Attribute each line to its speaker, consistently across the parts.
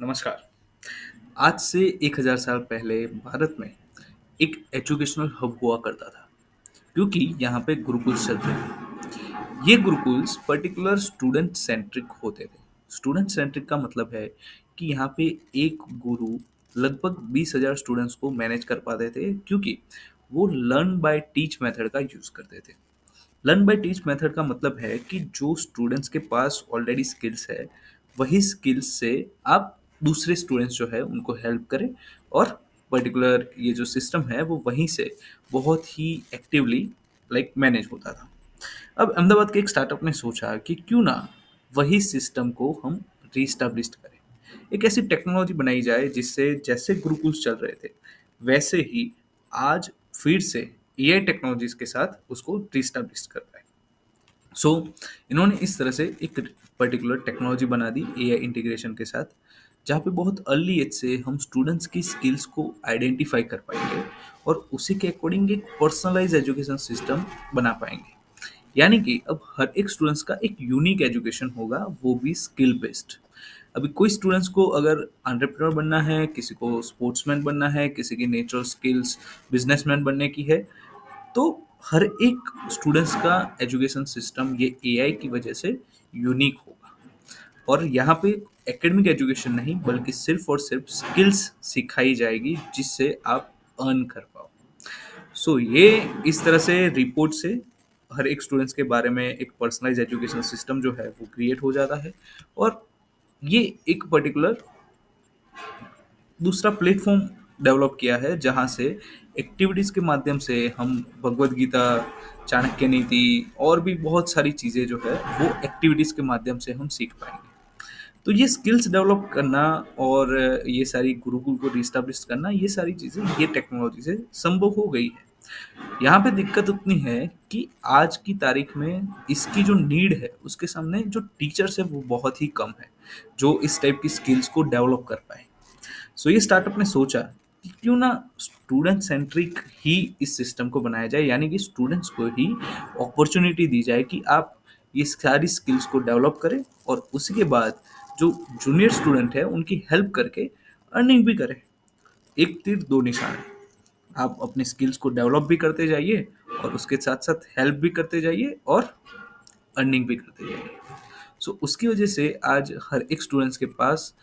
Speaker 1: नमस्कार। आज से 1000 साल पहले भारत में एक एजुकेशनल हब हुआ करता था, क्योंकि यहाँ पे गुरुकुल चलते थे। ये गुरुकुल्स पर्टिकुलर स्टूडेंट सेंट्रिक होते थे। स्टूडेंट सेंट्रिक का मतलब है कि यहाँ पे एक गुरु लगभग 20,000 स्टूडेंट्स को मैनेज कर पाते थे, क्योंकि वो लर्न बाय टीच मेथड का यूज करते थे। लर्न बाय टीच मेथड का मतलब है कि जो स्टूडेंट्स के पास ऑलरेडी स्किल्स है, वही स्किल्स से आप दूसरे स्टूडेंट्स जो है उनको हेल्प करें, और पर्टिकुलर ये जो सिस्टम है वो वहीं से बहुत ही एक्टिवली मैनेज होता था। अब अहमदाबाद के एक स्टार्टअप ने सोचा कि क्यों ना वही सिस्टम को हम रीस्टैब्लिश करें। एक ऐसी टेक्नोलॉजी बनाई जाए जिससे जैसे गुरुकुल्स चल रहे थे, वैसे ही आज फिर से एआई टेक्नोलॉजीज के साथ उसको रीस्टैब्लिश कर पाए। सो इन्होंने इस तरह से एक पर्टिकुलर टेक्नोलॉजी बना दी एआई इंटीग्रेशन के साथ, जहाँ पे बहुत अर्ली एज से हम स्टूडेंट्स की स्किल्स को आइडेंटिफाई कर पाएंगे और उसी के अकॉर्डिंग एक पर्सनलाइज एजुकेशन सिस्टम बना पाएंगे। यानी कि अब हर एक स्टूडेंट्स का एक यूनिक एजुकेशन होगा, वो भी स्किल बेस्ड। अभी कोई स्टूडेंट्स को अगर एंटरप्रेन्योर बनना है, किसी को स्पोर्ट्समैन बनना है, किसी की नेचुरल स्किल्स बिजनेसमैन बनने की है, तो हर एक स्टूडेंट्स का एजुकेशन सिस्टम ये एआई की वजह से यूनिक होगा। और यहाँ पे एकेडमिक एजुकेशन नहीं, बल्कि सिर्फ और सिर्फ स्किल्स सिखाई जाएगी जिससे आप अर्न कर पाओ। सो ये इस तरह से रिपोर्ट से हर एक स्टूडेंट्स के बारे में एक पर्सनलाइज एजुकेशन सिस्टम जो है वो क्रिएट हो जाता है। और ये एक पर्टिकुलर दूसरा प्लेटफॉर्म डेवलप किया है, जहाँ से एक्टिविटीज के माध्यम से हम भगवत गीता, चाणक्य नीति और भी बहुत सारी चीज़ें जो है वो एक्टिविटीज के माध्यम से हम सीख पाएंगे। तो ये स्किल्स डेवलप करना और ये सारी गुरुकुल को रिस्टैब्लिश करना, ये सारी चीज़ें ये टेक्नोलॉजी से संभव हो गई है। यहाँ पे दिक्कत उतनी है कि आज की तारीख में इसकी जो नीड है उसके सामने जो टीचर्स है वो बहुत ही कम है, जो इस टाइप की स्किल्स को डेवलप कर पाए। सो ये स्टार्टअप ने सोचा कि क्यों ना स्टूडेंट सेंट्रिक ही इस सिस्टम को बनाया जाए, यानी कि स्टूडेंट्स को ही अपॉर्चुनिटी दी जाए कि आप ये सारी स्किल्स को डेवलप करें, और उसी के बाद जो जूनियर स्टूडेंट है उनकी हेल्प करके अर्निंग भी करें। एक तीर दो निशान है। आप अपने स्किल्स को डेवलप भी करते जाइए और उसके साथ साथ हेल्प भी करते जाइए और अर्निंग भी करते जाइए। सो उसकी वजह से आज हर एक स्टूडेंट्स के पास,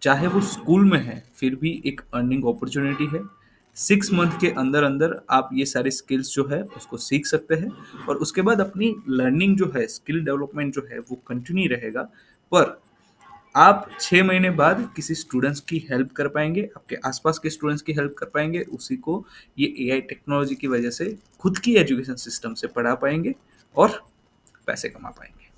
Speaker 1: चाहे वो स्कूल में है, फिर भी एक अर्निंग अपॉर्चुनिटी है। 6 मंथ के अंदर अंदर आप ये सारे स्किल्स जो है उसको सीख सकते हैं, और उसके बाद अपनी लर्निंग जो है, स्किल डेवलपमेंट जो है वो कंटिन्यू रहेगा। पर आप 6 महीने बाद किसी स्टूडेंट्स की हेल्प कर पाएंगे, आपके आसपास के स्टूडेंट्स की हेल्प कर पाएंगे, उसी को ये एआई टेक्नोलॉजी की वजह से खुद की एजुकेशन सिस्टम से पढ़ा पाएंगे और पैसे कमा पाएंगे।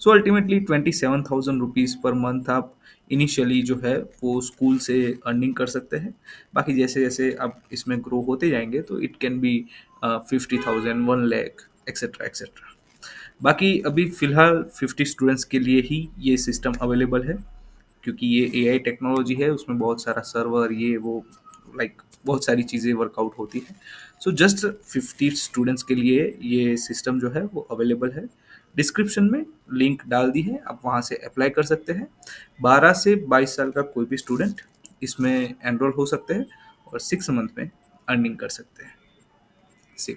Speaker 1: So ultimately 27,000 rupees per month आप इनिशियली जो है वो स्कूल से अर्निंग कर सकते हैं। बाकी जैसे जैसे आप इसमें ग्रो होते जाएंगे तो it can be 50,000, 1 lakh, etcetera etcetera. बाकी अभी फ़िलहाल 50 स्टूडेंट्स के लिए ही ये सिस्टम अवेलेबल है, क्योंकि ये एआई टेक्नोलॉजी है, उसमें बहुत सारा सर्वर ये वो बहुत सारी चीज़ें वर्कआउट होती है। सो जस्ट 50 स्टूडेंट्स के लिए ये सिस्टम जो है वो अवेलेबल है। डिस्क्रिप्शन में लिंक डाल दी है, आप वहाँ से अप्लाई कर सकते हैं। 12 से 22 साल का कोई भी स्टूडेंट इसमें एनरोल हो सकते हैं और 6 मंथ में अर्निंग कर सकते हैं। सी